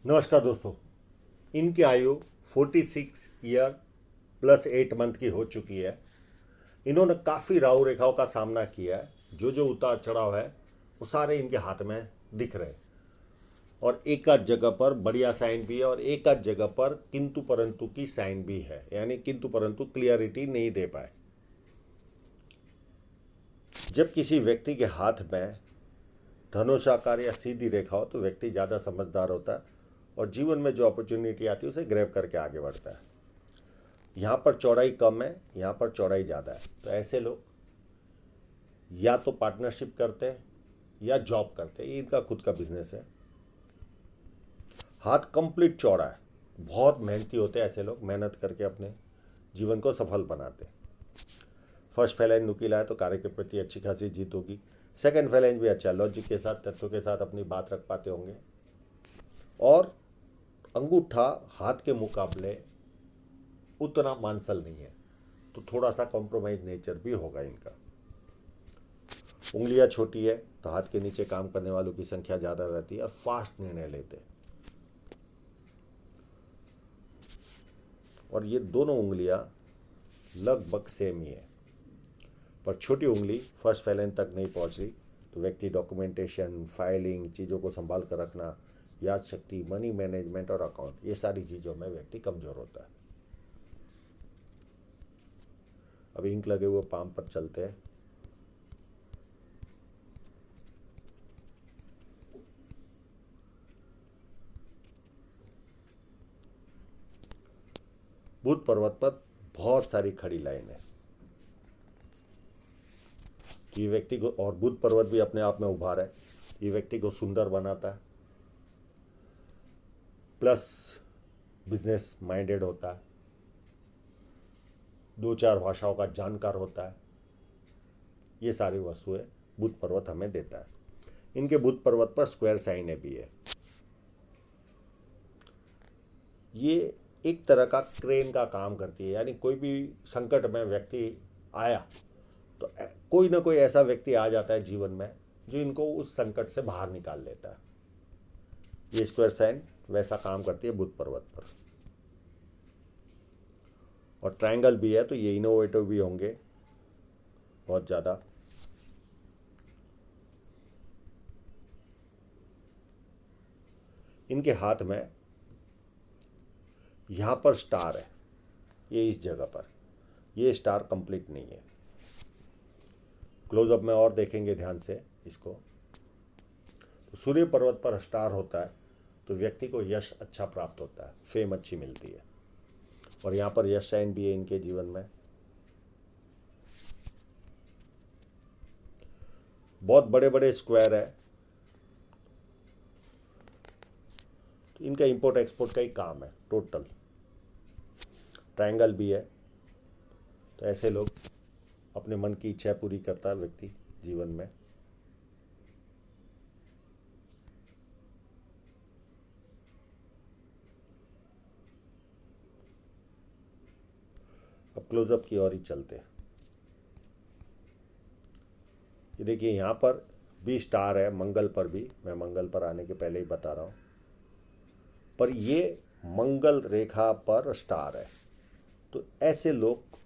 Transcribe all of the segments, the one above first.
नमस्कार दोस्तों। इनकी आयु 46 ईयर प्लस 8 मंथ की हो चुकी है। इन्होंने काफ़ी राहु रेखाओं का सामना किया है। जो जो उतार चढ़ाव है वो सारे इनके हाथ में दिख रहे हैं। और एक आध जगह पर बढ़िया साइन भी है और एक आध जगह पर किंतु परंतु की साइन भी है, यानी किंतु परंतु क्लियरिटी नहीं दे पाए। जब किसी व्यक्ति के हाथ में धनुषाकार या सीधी रेखा हो तो व्यक्ति ज़्यादा समझदार होता है और जीवन में जो अपॉर्चुनिटी आती है उसे ग्रैब करके आगे बढ़ता है। यहाँ पर चौड़ाई कम है, यहाँ पर चौड़ाई ज़्यादा है, तो ऐसे लोग या तो पार्टनरशिप करते हैं या जॉब करते हैं। ये इनका खुद का बिजनेस है। हाथ कंप्लीट चौड़ा है, बहुत मेहनती होते हैं ऐसे लोग, मेहनत करके अपने जीवन को सफल बनाते हैं। फर्स्ट फैलेंज नुकीला है तो कार्य के प्रति अच्छी खासी जीत होगी। सेकंड फैलेंज भी अच्छा, लॉजिक के साथ, तत्व के साथ अपनी बात रख पाते होंगे। और अंगूठा हाथ के मुकाबले उतना मांसल नहीं है, तो थोड़ा सा कॉम्प्रोमाइज नेचर भी होगा इनका। उंगलियां छोटी है तो हाथ के नीचे काम करने वालों की संख्या ज़्यादा रहती है और फास्ट निर्णय लेते हैं। और ये दोनों उंगलियां लगभग सेम ही है, पर छोटी उंगली फर्स्ट फैलेंज तक नहीं पहुंच रही, तो व्यक्ति डॉक्यूमेंटेशन, फाइलिंग, चीज़ों को संभाल कर रखना, याद शक्ति, मनी मैनेजमेंट और अकाउंट, ये सारी चीज़ों में व्यक्ति कमज़ोर होता है। अब इंक लगे हुए पाम पर चलते हैं। बुध पर्वत पर बहुत सारी खड़ी लाइन है। ये व्यक्ति को, और बुध पर्वत भी अपने आप में उभार है, ये व्यक्ति को सुंदर बनाता है, प्लस बिजनेस माइंडेड होता है, दो चार भाषाओं का जानकार होता है। ये सारी वस्तुएं बुध पर्वत हमें देता है। इनके बुध पर्वत पर स्क्वायर साइन भी है। ये एक तरह का क्रेन का काम करती है, यानी कोई भी संकट में व्यक्ति आया तो कोई ना कोई ऐसा व्यक्ति आ जाता है जीवन में जो इनको उस संकट से बाहर निकाल लेता है। ये स्क्वायर साइन वैसा काम करती है बुध पर्वत पर। और ट्रायंगल भी है तो ये इनोवेटिव भी होंगे बहुत ज़्यादा। इनके हाथ में यहाँ पर स्टार है, ये इस जगह पर, ये स्टार कंप्लीट नहीं है। क्लोजअप में और देखेंगे ध्यान से इसको, तो सूर्य पर्वत पर स्टार होता है तो व्यक्ति को यश अच्छा प्राप्त होता है, फेम अच्छी मिलती है। और यहाँ पर यश साइन भी है इनके जीवन में। बहुत बड़े बड़े स्क्वायर है, तो इनका इंपोर्ट एक्सपोर्ट का ही काम है टोटल। ट्रायंगल भी है, तो ऐसे लोग अपने मन की इच्छा पूरी करता है व्यक्ति जीवन में। अब क्लोजअप की ओर ही चलते हैं। ये देखिए यहाँ पर भी स्टार है, मंगल पर भी, मैं मंगल पर आने के पहले ही बता रहा हूँ, पर ये मंगल रेखा पर स्टार है। तो ऐसे लोग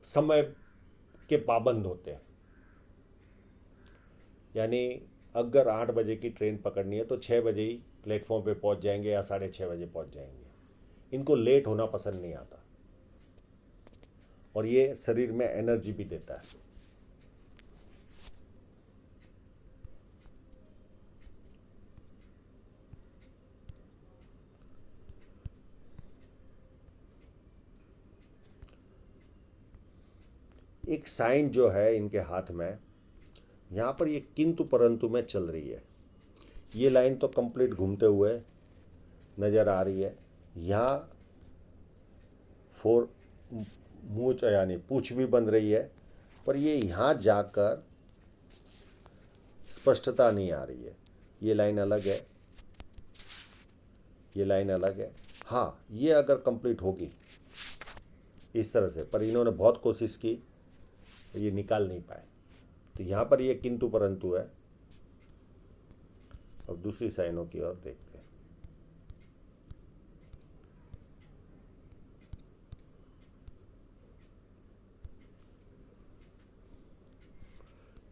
समय के पाबंद होते हैं, यानी अगर 8 बजे की ट्रेन पकड़नी है तो 6 बजे ही प्लेटफॉर्म पे पहुंच जाएंगे या 6:30 बजे पहुंच जाएंगे। इनको लेट होना पसंद नहीं आता और ये शरीर में एनर्जी भी देता है। एक साइन जो है इनके हाथ में, यहाँ पर ये किंतु परंतु में चल रही है। ये लाइन तो कंप्लीट घूमते हुए नज़र आ रही है। यहाँ फोर मूछ यानी पूछ भी बन रही है, पर ये यहाँ जाकर स्पष्टता नहीं आ रही है। ये लाइन अलग है, ये लाइन अलग है। हाँ, ये अगर कंप्लीट होगी इस तरह से, पर इन्होंने बहुत कोशिश की, ये निकाल नहीं पाए। तो यहाँ पर ये किंतु परंतु है। अब दूसरी साइनों की ओर देखते हैं।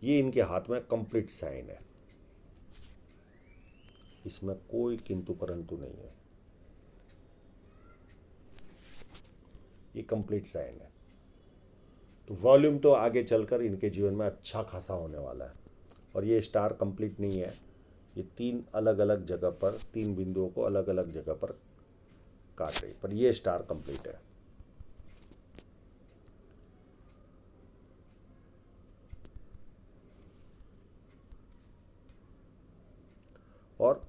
ये इनके हाथ में कंप्लीट साइन है, इसमें कोई किंतु परंतु नहीं है, ये कंप्लीट साइन है। तो वॉल्यूम तो आगे चलकर इनके जीवन में अच्छा खासा होने वाला है। और ये स्टार कंप्लीट नहीं है, ये तीन अलग अलग जगह पर, तीन बिंदुओं को अलग अलग जगह पर काट रही, पर ये स्टार कंप्लीट है। और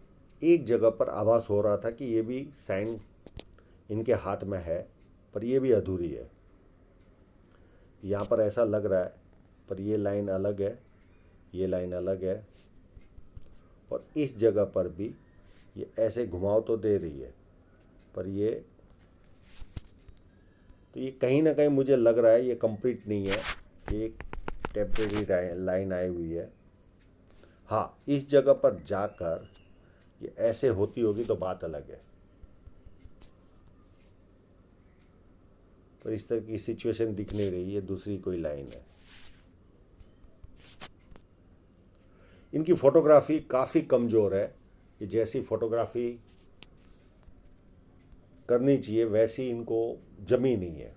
एक जगह पर आभास हो रहा था कि ये भी साइन इनके हाथ में है, पर ये भी अधूरी है। यहाँ पर ऐसा लग रहा है, पर ये लाइन अलग है, ये लाइन अलग है। और इस जगह पर भी ये ऐसे घुमाव तो दे रही है, पर ये तो ये कहीं ना कहीं मुझे लग रहा है ये कंप्लीट नहीं है, ये एक टेम्परेरी लाइन आई हुई है। हाँ, इस जगह पर जाकर ये ऐसे होती होगी तो बात अलग है, पर इस तरह की सिचुएशन दिख नहीं रही, ये दूसरी कोई लाइन है। इनकी फोटोग्राफी काफ़ी कमज़ोर है, कि जैसी फोटोग्राफी करनी चाहिए वैसी इनको जमी नहीं है।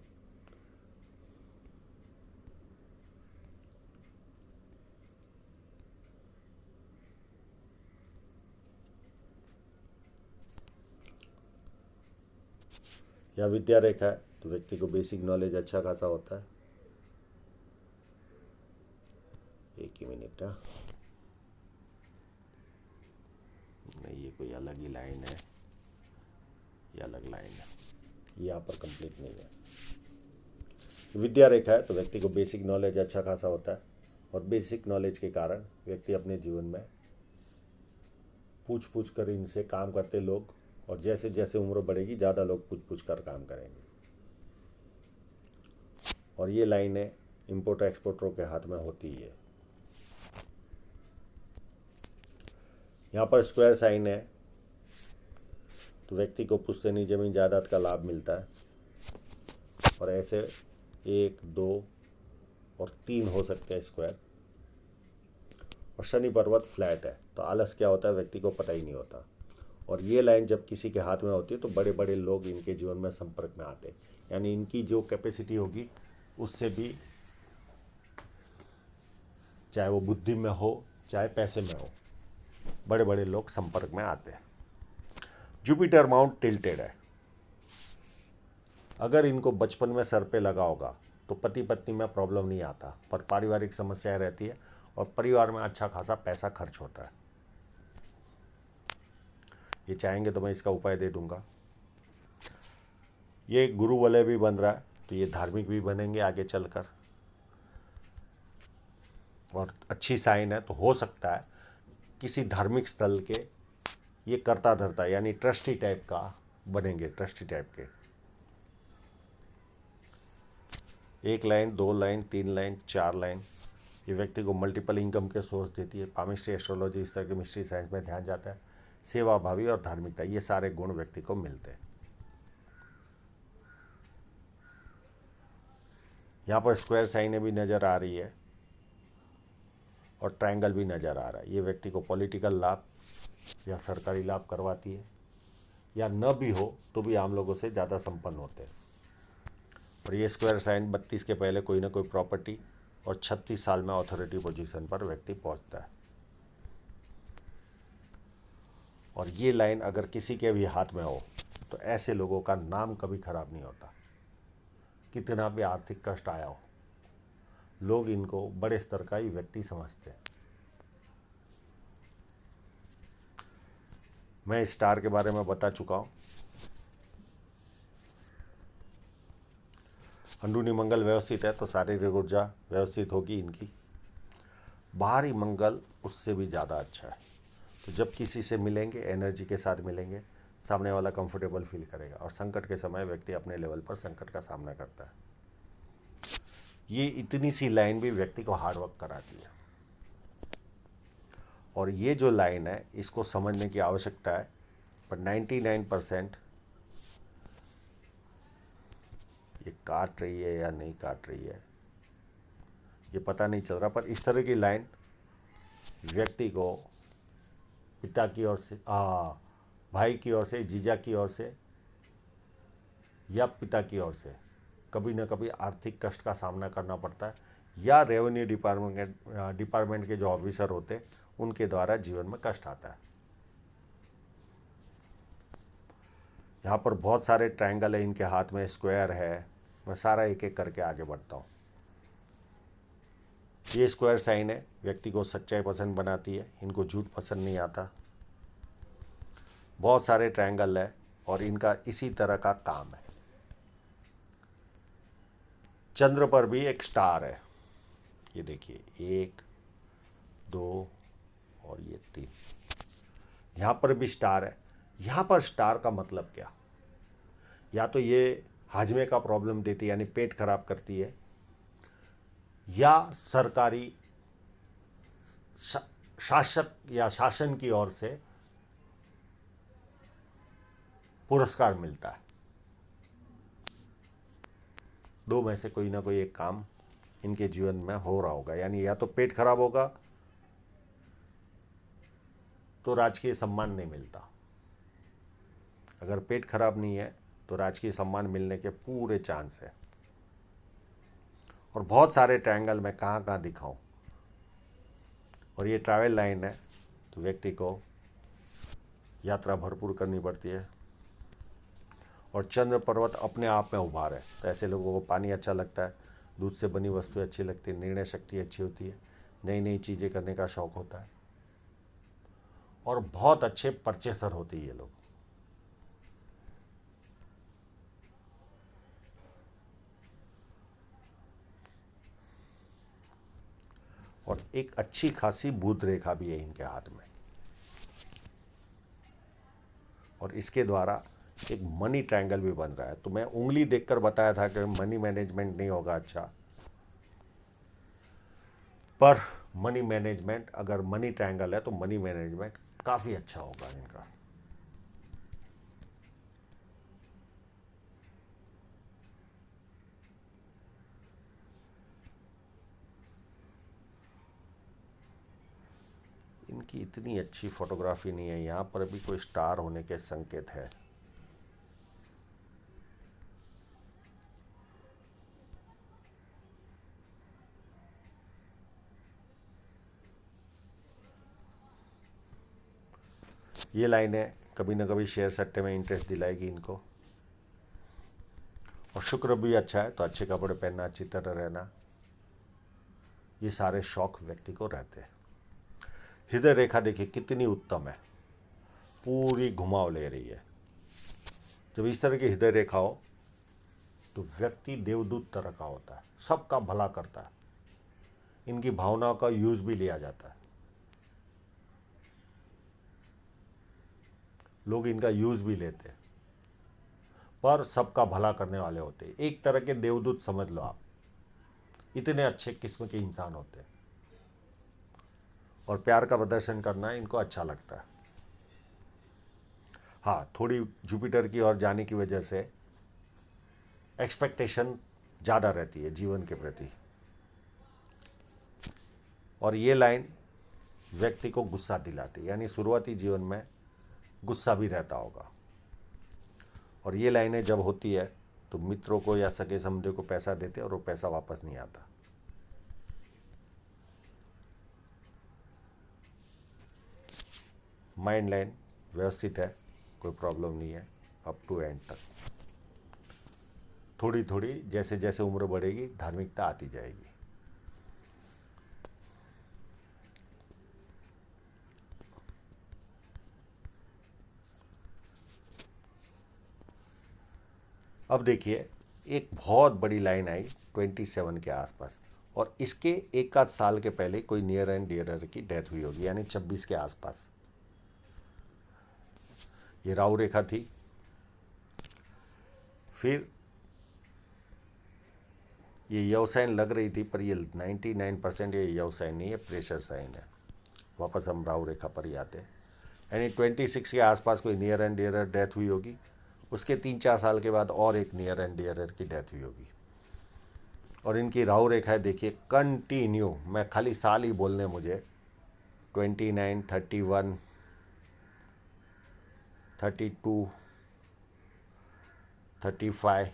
या विद्या रेखा है तो व्यक्ति को बेसिक नॉलेज अच्छा खासा होता है। एक ही मिनट, नहीं ये कोई अलग ही लाइन है, ये अलग लाइन है, ये यहाँ पर कंप्लीट नहीं है। विद्या रेखा है तो व्यक्ति को बेसिक नॉलेज अच्छा खासा होता है, और बेसिक नॉलेज के कारण व्यक्ति अपने जीवन में पूछ पूछ कर इनसे काम करते लोग, और जैसे जैसे उम्र बढ़ेगी ज़्यादा लोग पूछ पूछ कर काम करेंगे। और ये लाइनें इम्पोर्ट एक्सपोर्टरों के हाथ में होती है। यहाँ पर स्क्वायर साइन है तो व्यक्ति को पुश्तैनी जमीन जायदाद का लाभ मिलता है, और ऐसे 1, 2 और 3 हो सकते हैं स्क्वायर। और शनि पर्वत फ्लैट है तो आलस क्या होता है व्यक्ति को पता ही नहीं होता। और ये लाइन जब किसी के हाथ में होती है तो बड़े बड़े लोग इनके जीवन में संपर्क में आते हैं, यानी इनकी जो कैपेसिटी होगी उससे भी, चाहे वो बुद्धि में हो चाहे पैसे में हो, बड़े बड़े लोग संपर्क में आते हैं। जुपिटर माउंट टिल्टेड है, अगर इनको बचपन में सर पे लगा होगा तो पति पत्नी में प्रॉब्लम नहीं आता, पर पारिवारिक समस्याएं रहती है और परिवार में अच्छा खासा पैसा खर्च होता है। ये चाहेंगे तो मैं इसका उपाय दे दूंगा। ये गुरु वलय भी बन रहा है तो ये धार्मिक भी बनेंगे आगे चलकर, और अच्छी साइन है तो हो सकता है किसी धार्मिक स्थल के ये करता धरता यानी ट्रस्टी टाइप का बनेंगे, ट्रस्टी टाइप के। 1 लाइन, 2 लाइन, 3 लाइन, 4 लाइन, ये व्यक्ति को मल्टीपल इनकम के सोर्स देती है। पामिस्ट्री, एस्ट्रोलॉजी, इस तरह के मिस्ट्री साइंस में ध्यान जाता है। सेवा भावी और धार्मिकता, ये सारे गुण व्यक्ति को मिलते हैं। यहाँ पर स्क्वायर साइनें भी नज़र आ रही है और ट्रायंगल भी नज़र आ रहा है। ये व्यक्ति को पॉलिटिकल लाभ या सरकारी लाभ करवाती है, या न भी हो तो भी आम लोगों से ज़्यादा संपन्न होते हैं। और ये स्क्वायर साइन 32 के पहले कोई ना कोई प्रॉपर्टी और 36 साल में अथॉरिटी पोजीशन पर व्यक्ति पहुंचता है। और ये लाइन अगर किसी के भी हाथ में हो तो ऐसे लोगों का नाम कभी खराब नहीं होता, कितना भी आर्थिक कष्ट आया हो, लोग इनको बड़े स्तर का ही व्यक्ति समझते हैं। मैं स्टार के बारे में बता चुका हूँ। अंदरूनी मंगल व्यवस्थित है तो शारीरिक ऊर्जा व्यवस्थित होगी इनकी। बाहरी मंगल उससे भी ज़्यादा अच्छा है, तो जब किसी से मिलेंगे एनर्जी के साथ मिलेंगे, सामने वाला कंफर्टेबल फील करेगा, और संकट के समय व्यक्ति अपने लेवल पर संकट का सामना करता है। ये इतनी सी लाइन भी व्यक्ति को हार्ड वर्क कराती है। और ये जो लाइन है इसको समझने की आवश्यकता है, पर 99% ये काट रही है या नहीं काट रही है ये पता नहीं चल रहा। पर इस तरह की लाइन व्यक्ति को पिता की ओर से, भाई की ओर से, जीजा की ओर से या पिता की ओर से कभी ना कभी आर्थिक कष्ट का सामना करना पड़ता है, या रेवेन्यू डिपार्टमेंट के जो ऑफिसर होते हैं उनके द्वारा जीवन में कष्ट आता है। यहाँ पर बहुत सारे ट्रायंगल है, इनके हाथ में स्क्वायर है। मैं सारा एक एक करके आगे बढ़ता हूँ। ये स्क्वायर साइन है, व्यक्ति को सच्चाई पसंद बनाती है, इनको झूठ पसंद नहीं आता। बहुत सारे ट्रायंगल है और इनका इसी तरह का काम है। चंद्र पर भी एक स्टार है, ये देखिए 1 2 और ये 3, यहाँ पर भी स्टार है। यहाँ पर स्टार का मतलब क्या, या तो ये हाजमे का प्रॉब्लम देती है यानी पेट खराब करती है, या सरकारी शासक या शासन की ओर से पुरस्कार मिलता है। दो में से कोई ना कोई एक काम इनके जीवन में हो रहा होगा, यानी या तो पेट खराब होगा तो राजकीय सम्मान नहीं मिलता, अगर पेट खराब नहीं है तो राजकीय सम्मान मिलने के पूरे चांस है। और बहुत सारे ट्रायंगल मैं कहाँ कहाँ दिखाऊं, और ये ट्रैवल लाइन है तो व्यक्ति को यात्रा भरपूर करनी पड़ती है। और चंद्र पर्वत अपने आप में उभार है, तो ऐसे लोगों को पानी अच्छा लगता है, दूध से बनी वस्तुएं अच्छी लगती है, निर्णय शक्ति अच्छी होती है, नई नई चीज़ें करने का शौक होता है, और बहुत अच्छे परचेसर होते हैं ये लोग। और एक अच्छी खासी बुध रेखा भी है इनके हाथ में, और इसके द्वारा एक मनी ट्रायंगल भी बन रहा है। तो मैं उंगली देखकर बताया था कि मनी मैनेजमेंट नहीं होगा अच्छा, पर मनी मैनेजमेंट, अगर मनी ट्रायंगल है तो मनी मैनेजमेंट काफ़ी अच्छा होगा इनका। इनकी इतनी अच्छी फोटोग्राफी नहीं है, यहाँ पर भी कोई स्टार होने के संकेत है। ये लाइनें कभी ना कभी शेयर सट्टे में इंटरेस्ट दिलाएगी इनको। और शुक्र भी अच्छा है तो अच्छे कपड़े पहनना, अच्छी तरह रहना, ये सारे शौक व्यक्ति को रहते हैं। हृदय रेखा देखिए कितनी उत्तम है, पूरी घुमाव ले रही है। जब इस तरह की हृदय रेखा हो तो व्यक्ति देवदूत तरह का होता है, सबका भला करता है, इनकी भावनाओं का यूज भी लिया जाता है, लोग इनका यूज भी लेते हैं, पर सबका भला करने वाले होते हैं। एक तरह के देवदूत समझ लो आप, इतने अच्छे किस्म के इंसान होते हैं। और प्यार का प्रदर्शन करना इनको अच्छा लगता है। हाँ, थोड़ी जुपिटर की ओर जाने की वजह से एक्सपेक्टेशन ज़्यादा रहती है जीवन के प्रति। और ये लाइन व्यक्ति को गुस्सा दिलाती है, यानी शुरुआती जीवन में गुस्सा भी रहता होगा। और ये लाइनें जब होती है तो मित्रों को या सगे संबंधियों को पैसा देते और वो पैसा वापस नहीं आता। माइंड लाइन व्यवस्थित है, कोई प्रॉब्लम नहीं है अप टू एंड तक। थोड़ी थोड़ी जैसे जैसे उम्र बढ़ेगी धार्मिकता आती जाएगी। अब देखिए एक बहुत बड़ी लाइन आई 27 के आसपास, और इसके एक आध साल के पहले कोई नियर एंड डियरर की डेथ हुई होगी, यानी 26 के आसपास। ये राहु रेखा थी। फिर ये यव साइन लग रही थी, पर ये 99% ये यव साइन नहीं है, प्रेशर साइन है। वापस हम राहु रेखा पर ही आते हैं। यानी 26 के आसपास कोई नियर एंड डियरर डेथ हुई होगी, उसके 3-4 साल के बाद और एक नियर एंड डियरर की डेथ हुई होगी। और इनकी राहु रेखाएं देखिए कंटिन्यू, मैं खाली साल ही बोलने मुझे 29, 31, 32, 35,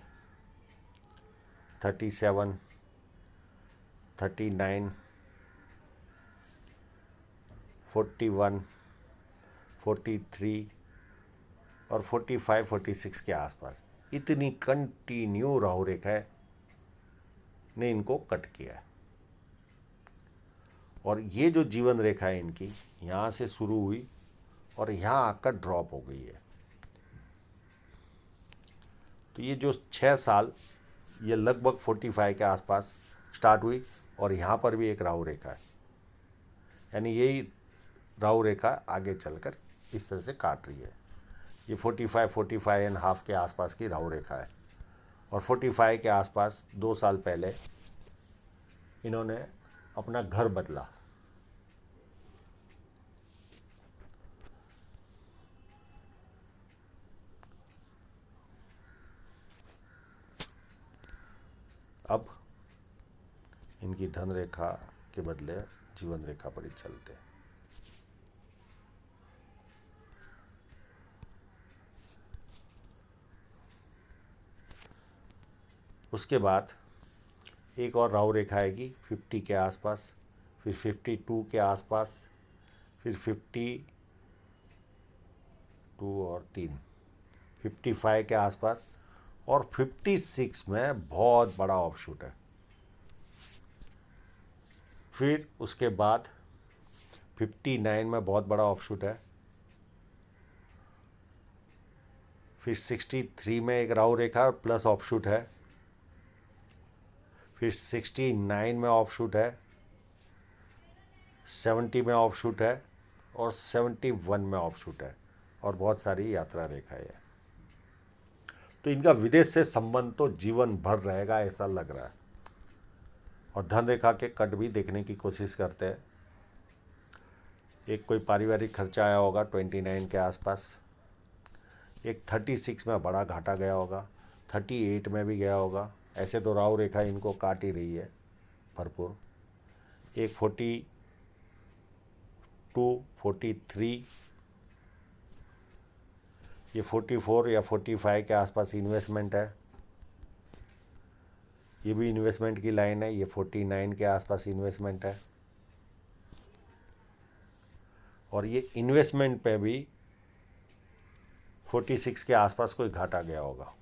37, 39, 41, 43 और 45, 46 के आसपास इतनी कंटिन्यू राहु रेखाएं ने इनको कट किया है। और ये जो जीवन रेखा है इनकी यहाँ से शुरू हुई और यहाँ आकर ड्रॉप हो गई है। तो ये जो 6 साल, ये लगभग 45 के आसपास स्टार्ट हुई और यहाँ पर भी एक राहु रेखा है, यानी यही राहु रेखा आगे चलकर इस तरह से काट रही है। ये 45 एंड हाफ के आसपास की राहु रेखा है। और 45 के आसपास 2 साल पहले इन्होंने अपना घर बदला। अब इनकी धन रेखा के बदले जीवन रेखा पर ही चलते हैं। उसके बाद एक और राहु रेखा आएगी 50 के आसपास, फिर 52 के आसपास, फिर 52 और 3, 55 के आसपास और 56 में बहुत बड़ा ऑफशूट है। फिर उसके बाद 59 में बहुत बड़ा ऑफशूट है। फिर 63 में एक राहु रेखा प्लस ऑफशूट है। फिर 69 में ऑफशूट है, 70 में ऑफशूट है और 71 में ऑफशूट है और बहुत सारी यात्रा रेखाएं है। तो इनका विदेश से संबंध तो जीवन भर रहेगा ऐसा लग रहा है। और धन रेखा के कट भी देखने की कोशिश करते हैं। एक कोई पारिवारिक खर्चा आया होगा 29 के आसपास, एक 36 में बड़ा घाटा गया होगा, 38 में भी गया होगा। ऐसे तो राहु रेखा इनको काट ही रही है भरपूर। एक 42, 43, ये 44 या 45 के आसपास इन्वेस्टमेंट है, ये भी इन्वेस्टमेंट की लाइन है। ये 49 के आसपास इन्वेस्टमेंट है और ये इन्वेस्टमेंट पे भी 46 के आसपास कोई घाटा गया होगा।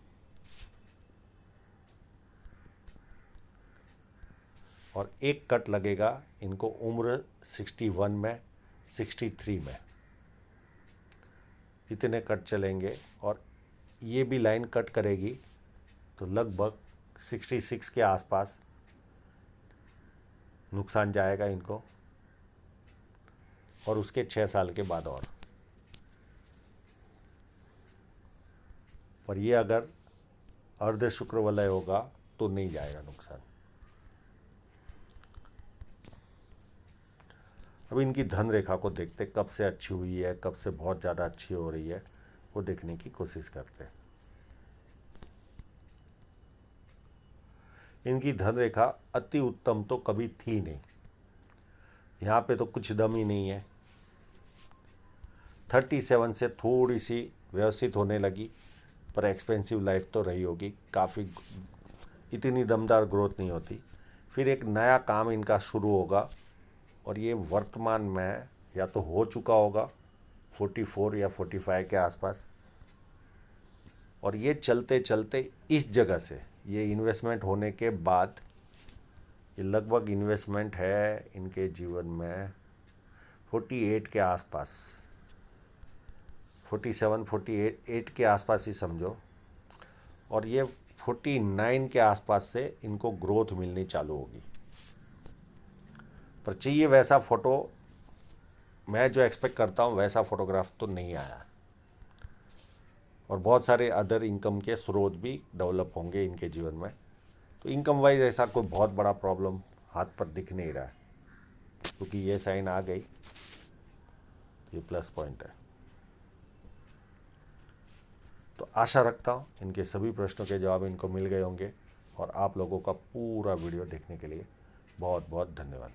और एक कट लगेगा इनको उम्र 61 में, 63 में, इतने कट चलेंगे। और ये भी लाइन कट करेगी तो लगभग 66 के आसपास नुकसान जाएगा इनको और उसके 6 साल के बाद और। पर ये अगर अर्ध शुक्र वलय होगा तो नहीं जाएगा नुकसान। अब इनकी धन रेखा को देखते, कब से अच्छी हुई है, कब से बहुत ज़्यादा अच्छी हो रही है, वो देखने की कोशिश करते हैं। इनकी धन रेखा अति उत्तम तो कभी थी नहीं, यहाँ पे तो कुछ दम ही नहीं है। 37 से थोड़ी सी व्यवस्थित होने लगी, पर एक्सपेंसिव लाइफ तो रही होगी, काफ़ी इतनी दमदार ग्रोथ नहीं होती। फिर एक नया काम इनका शुरू होगा और ये वर्तमान में या तो हो चुका होगा 44 या 45 के आसपास। और ये चलते चलते इस जगह से ये इन्वेस्टमेंट होने के बाद ये लगभग इन्वेस्टमेंट है इनके जीवन में 48 के आसपास, 47, 48 के आसपास ही समझो। और ये 49 के आसपास से इनको ग्रोथ मिलनी चालू होगी। पर चाहिए वैसा फ़ोटो, मैं जो एक्सपेक्ट करता हूँ वैसा फ़ोटोग्राफ तो नहीं आया। और बहुत सारे अदर इनकम के स्रोत भी डेवलप होंगे इनके जीवन में। तो इनकम वाइज ऐसा कोई बहुत बड़ा प्रॉब्लम हाथ पर दिख नहीं रहा है, क्योंकि ये साइन आ गई ये प्लस पॉइंट है। तो आशा रखता हूँ इनके सभी प्रश्नों के जवाब इनको मिल गए होंगे, और आप लोगों का पूरा वीडियो देखने के लिए बहुत बहुत धन्यवाद।